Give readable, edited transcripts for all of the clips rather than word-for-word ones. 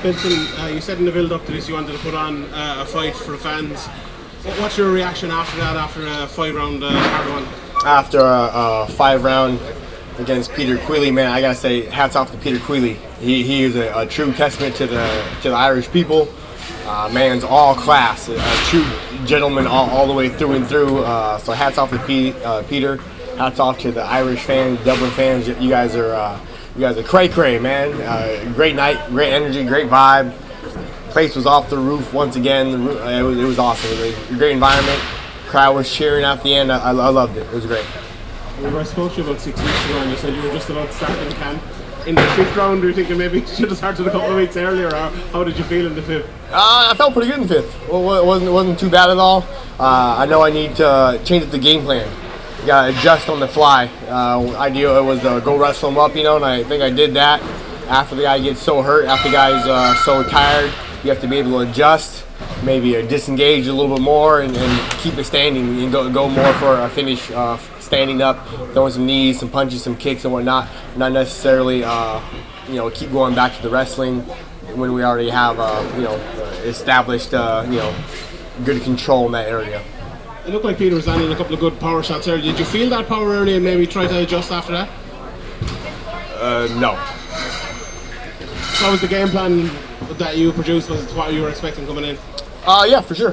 Benson, you said in the build-up to this you wanted to put on a fight for the fans. What's your reaction after that, after a 5-round hard one? After a 5-round against Peter Queally, man, I gotta say hats off to Peter Queally. He is a true testament to the Irish people. Man's all class, a true gentleman all the way through and through. So hats off to Peter. Hats off to the Irish fans, Dublin fans. You guys are cray, man. Great night, great energy, great vibe. Place was off the roof once again. It was awesome. It was a great environment. Crowd was cheering at the end. I loved it. It was great. I spoke to you about 6 weeks ago, and you said you were just about starting camp. In the 5th round, were you thinking maybe you should have started a couple of weeks earlier, or how did you feel in the 5th? I felt pretty good in the 5th. Well, it wasn't too bad at all. I know I need to change up the game plan. You gotta adjust on the fly. Ideal was to go wrestle him up, and I think I did that. After the guy gets so hurt, after the guy's so tired, you have to be able to adjust, maybe disengage a little bit more, and keep it standing and go more for a finish. Standing up, throwing some knees, some punches, some kicks and whatnot. Not necessarily, keep going back to the wrestling when we already have, established, good control in that area. It looked like Peter was landing a couple of good power shots earlier. Did you feel that power early and maybe try to adjust after that? No. So was the game plan that you produced, was it what you were expecting coming in? Yeah, for sure.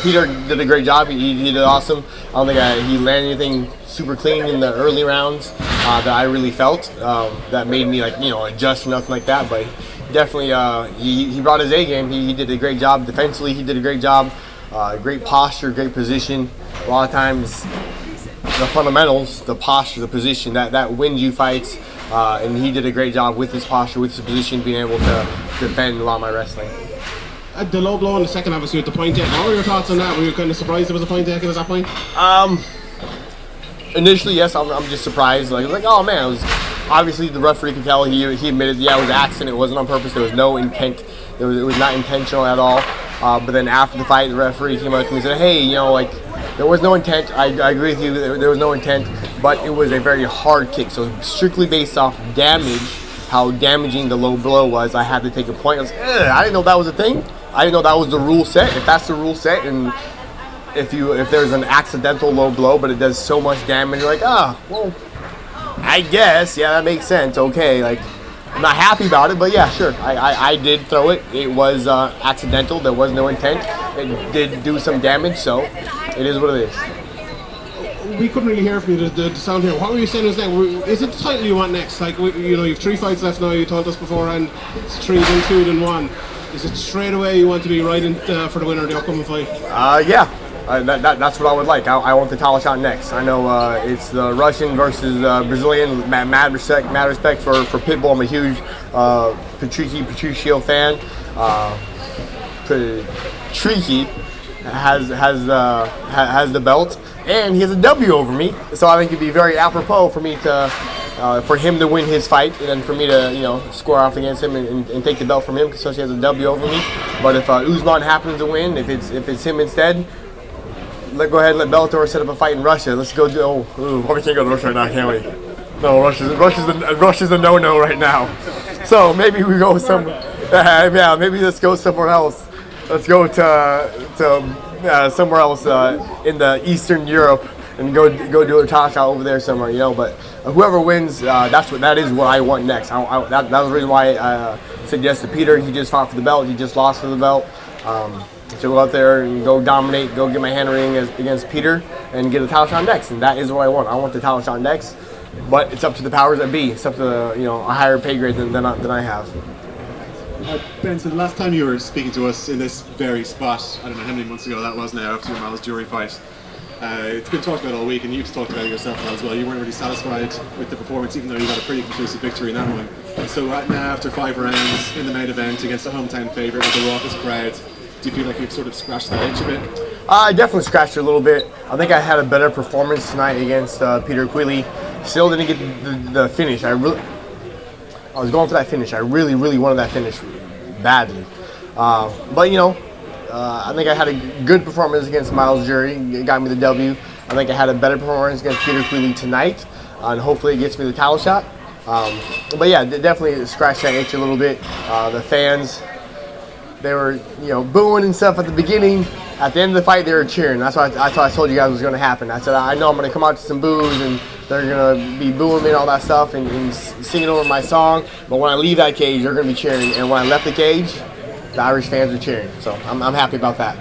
Peter did a great job. He did awesome. I don't think he landed anything super clean in the early rounds that I really felt that made me adjust or nothing like that. But definitely, he brought his A game. He did a great job defensively. He did a great job. Great posture, great position. A lot of times, the fundamentals, the posture, the position that wins you fights. And he did a great job with his posture, with his position, being able to defend a lot of my wrestling. The low blow in the second, obviously, with the point taken. What were your thoughts on that? Were you kind of surprised there was a point taken at that point? Initially, yes, I'm just surprised. Like, oh man, it was obviously the referee could tell. He admitted, yeah, it was an accident. It wasn't on purpose. There was no intent. It was not intentional at all. But then after the fight, the referee came up to me and said, hey, there was no intent. I agree with you. There was no intent, but it was a very hard kick. So strictly based off damage, how damaging the low blow was, I had to take a point. I was I didn't know that was a thing. I didn't know that was the rule set. If that's the rule set, and if there's an accidental low blow, but it does so much damage, you're like, well, I guess, yeah, that makes sense. Okay, I'm not happy about it, but yeah, sure. I did throw it. It was accidental. There was no intent. It did do some damage, so it is what it is. We couldn't really hear from you, the sound here. What were you saying was next? Is it the title you want next? You have 3 fights left now. You told us beforehand. It's 3, then 2, then 1. Is it straight away you want to be right in for the winner of the upcoming fight? Yeah. That's what I would like. I want the title shot next. I know it's the Russian versus Brazilian. Mad respect for PITBULL. I'm a huge Patricio fan. Patrici has the belt, and he has a W over me. So I think it'd be very apropos for me to. For him to win his fight, and then for me to score off against him and take the belt from him, because he has a W over me. But if Usman happens to win, if it's him instead, go ahead and let Bellator set up a fight in Russia. Let's go do. We can't go to Russia right now, can we? No, Russia's the no-no right now. So maybe we go somewhere. Yeah, maybe let's go somewhere else. Let's go to somewhere else in the Eastern Europe. And go do a title shot over there somewhere, But whoever wins, that is what I want next. That was the reason why I said yes to Peter. He just fought for the belt. He just lost for the belt. So go out there and go dominate. Go get my hand ring against Peter and get a title shot next. And that is what I want. I want the title shot next. But it's up to the powers that be. It's up to a higher pay grade than I have. Benson, the last time you were speaking to us in this very spot, I don't know how many months ago that was now, after your Miles Jury fight. It's been talked about all week, and you've talked about it yourself as well. You weren't really satisfied with the performance, even though you got a pretty conclusive victory in that one. And so now, after 5 rounds in the main event against a hometown favourite with a raucous crowd, do you feel like you've sort of scratched that itch a bit? I definitely scratched it a little bit. I think I had a better performance tonight against Peter Queally. Still didn't get the finish. I was going for that finish. I really, really wanted that finish badly. But I think I had a good performance against Miles Jury. It got me the W. I think I had a better performance against Peter Queally tonight, and hopefully it gets me the title shot. But yeah, definitely scratched that itch a little bit. The fans, they were, you know, booing and stuff at the beginning. At the end of the fight, they were cheering. That's what I told you guys was going to happen. I said, I know I'm going to come out to some boos, and they're going to be booing me and all that stuff and singing over my song. But when I leave that cage, they're going to be cheering. And when I left the cage, the Irish fans were cheering. So I'm happy about that.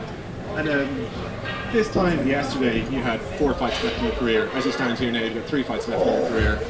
And this time yesterday, you had 4 fights left in your career. As you stand here now, you've got 3 fights left in your career.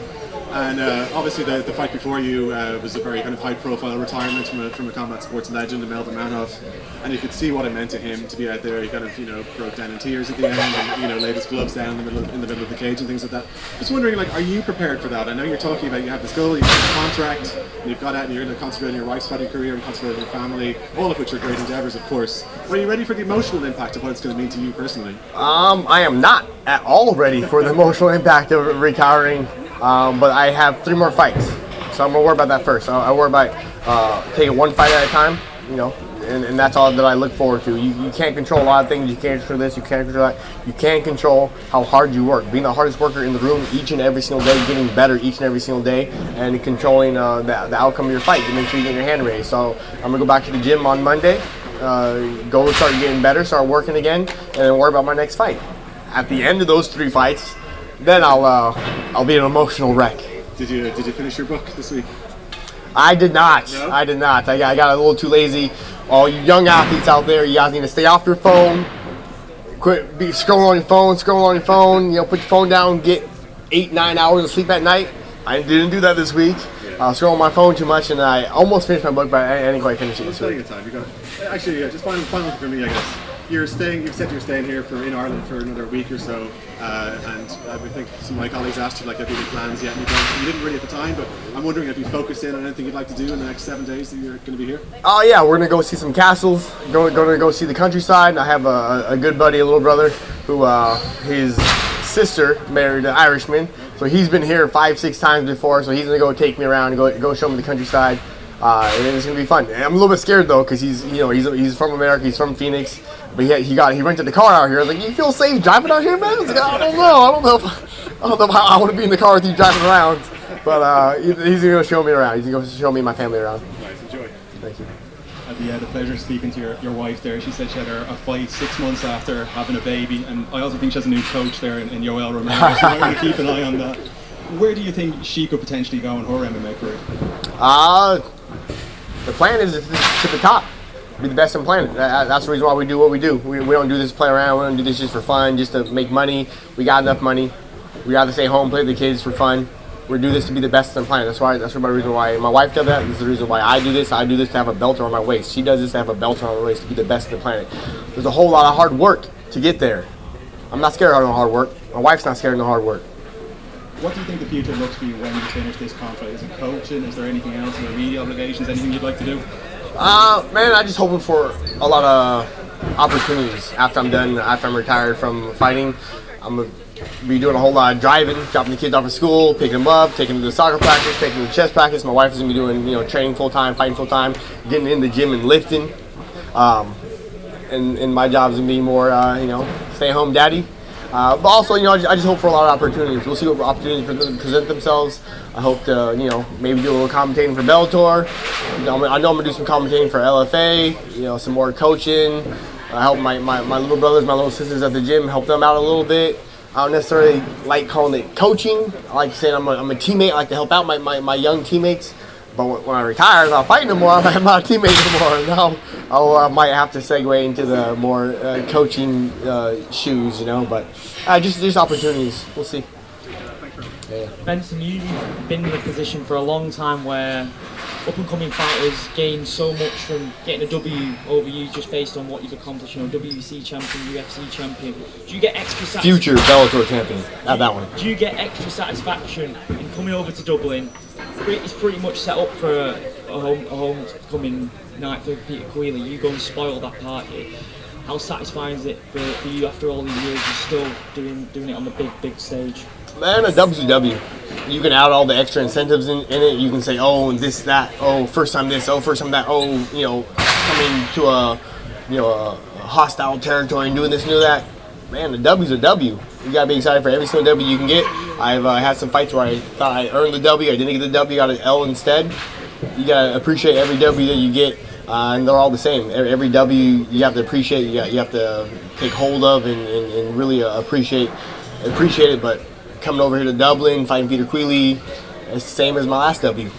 And obviously the fight before you was a very kind of high-profile retirement from a combat sports legend, Melvin Manhoff. And you could see what it meant to him to be out there. He kind of, you know, broke down in tears at the end, and, you know, laid his gloves down in the middle of the cage and things like that. Just wondering, like, are you prepared for that? I know you're talking about you have this goal, you have a contract, and you've got out, and you're going to concentrate on your wife's fighting career and concentrate on your family, all of which are great endeavors, of course. Are you ready for the emotional impact of what it's going to mean to you personally? I am not at all ready for the emotional impact of retiring. But I have 3 more fights, so I'm gonna worry about that first. I worry about taking 1 fight at a time, you know, and that's all that I look forward to. You can't control a lot of things. You can't control this. You can't control that. You can't control how hard you work. Being the hardest worker in the room each and every single day, getting better each and every single day, and controlling the outcome of your fight to make sure you get your hand raised. So I'm gonna go back to the gym on Monday, go start getting better, start working again, and then worry about my next fight. At the end of those 3 fights, then I'll be an emotional wreck. Did you finish your book this week? I did not. No? I did not. I got a little too lazy. All you young athletes out there, you guys need to stay off your phone. Quit scrolling on your phone. You know, put your phone down. Get 8-9 hours of sleep at night. I didn't do that this week. I was scrolling on my phone too much, and I almost finished my book, but I didn't quite finish it this week. Time. You got actually, just final for me, I guess. You've said you're staying here in Ireland for another week or so, and I think some of my colleagues asked you, like, have you any plans yet? And you didn't really at the time, but I'm wondering, have you focused in on anything you'd like to do in the next 7 days that you're going to be here? Oh yeah, we're gonna go see some castles. Going to go see the countryside. I have a good buddy, a little brother, who his sister married an Irishman, so he's been here 5-6 times before. So he's gonna go take me around and go show me the countryside. And it's gonna be fun. And I'm a little bit scared though, because he's from America, he's from Phoenix, but he rented the car out here. I was like, you feel safe driving out here, man? I was like, I don't know if I want to be in the car with you driving around. But he's gonna show me around. He's gonna show me and my family around. Nice, enjoy. Thank you. I had the pleasure of speaking to your wife there. She said she had a fight 6 months after having a baby, and I also think she has a new coach there in Yoel Romero, so I want to keep an eye on that. Where do you think she could potentially go in her MMA career? The plan is to the top, be the best in the planet. That's the reason why we do what we do. We don't do this to play around. We don't do this just for fun, just to make money. We got enough money. We rather stay home, play with the kids for fun. We do this to be the best in the planet. That's the reason why my wife does that. This is the reason why I do this. I do this to have a belt around my waist. She does this to have a belt around her waist to be the best in the planet. There's a whole lot of hard work to get there. I'm not scared of no hard work. My wife's not scared of no hard work. What do you think the future looks for you when you finish this contract? Is it coaching? Is there anything else? Are there media obligations? Anything you'd like to do? Man, I'm just hoping for a lot of opportunities after I'm done, after I'm retired from fighting. I'm going to be doing a whole lot of driving, dropping the kids off at school, picking them up, taking them to soccer practice, taking them to chess practice. My wife is going to be doing, training full-time, fighting full-time, getting in the gym and lifting. And my job is going to be more, stay-at-home daddy. But also, I just hope for a lot of opportunities. We'll see what opportunities present themselves. I hope to, maybe do a little commentating for Bellator. I know I'm going to do some commentating for LFA, some more coaching. I help my little brothers, my little sisters at the gym, help them out a little bit. I don't necessarily like calling it coaching. I like saying I'm a teammate. I like to help out my young teammates. But when I retire, I'm not fighting no more. I'm not a teammate anymore. Now I might have to segue into the more coaching shoes, But just opportunities. We'll see. Yeah. Benson, you've been in the position for a long time where up-and-coming fighters gain so much from getting a W over you just based on what you've accomplished. WBC champion, UFC champion. Do you get extra satisfaction? Future Bellator champion. Not that one. Do you get extra satisfaction in coming over to Dublin? It's pretty much set up for a homecoming night for Peter Queally. You go and spoil that party. How satisfying is it for you after all these years? You're still doing it on the big stage. Man, a W's a W. You can add all the extra incentives in it. You can say, oh, this, that, oh, first time this, oh, first time that, oh, coming to a hostile territory and doing this and doing that. Man, the W's a W. You gotta be excited for every single W you can get. I've had some fights where I thought I earned the W, I didn't get the W, got an L instead. You gotta appreciate every W that you get. and they're all the same. Every W you have to appreciate, you have to take hold of and really appreciate it. But coming over here to Dublin, fighting Peter Queally, it's the same as my last W.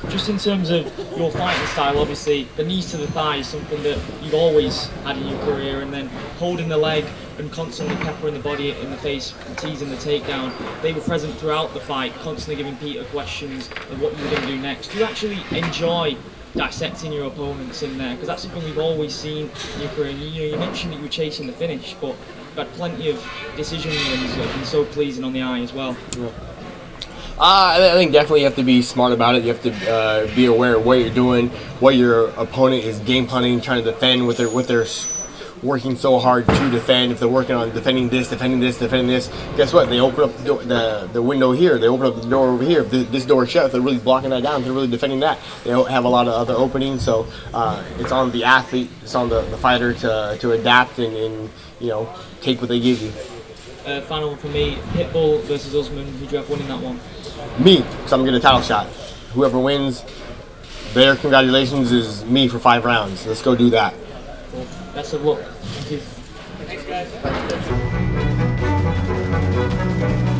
Just in terms of your fighting style, obviously the knees to the thigh is something that you've always had in your career, and then holding the leg and constantly peppering the body in the face, teasing the takedown. They were present throughout the fight, constantly giving Peter questions of what you were going to do next. Do you actually enjoy dissecting your opponents in there? Because that's something we've always seen in your career. You mentioned that you were chasing the finish, but you've had plenty of decision wins that have been so pleasing on the eye as well. Yeah. I think definitely you have to be smart about it. You have to be aware of what you're doing, what your opponent is game planning, trying to defend, what they're working so hard to defend. If they're working on defending this, guess what? They open up the window here. They open up the door over here. If this door is shut, if they're really blocking that down, if they're really defending that, they have a lot of other openings. So it's on the athlete, it's on the fighter to adapt and take what they give you. Final one for me, Pitbull versus Usman. Who do you have winning that one? Me, because I'm getting a title shot. Whoever wins, their congratulations is me for 5 rounds. Let's go do that. Cool. Best of luck. Thank you. Thanks, guys.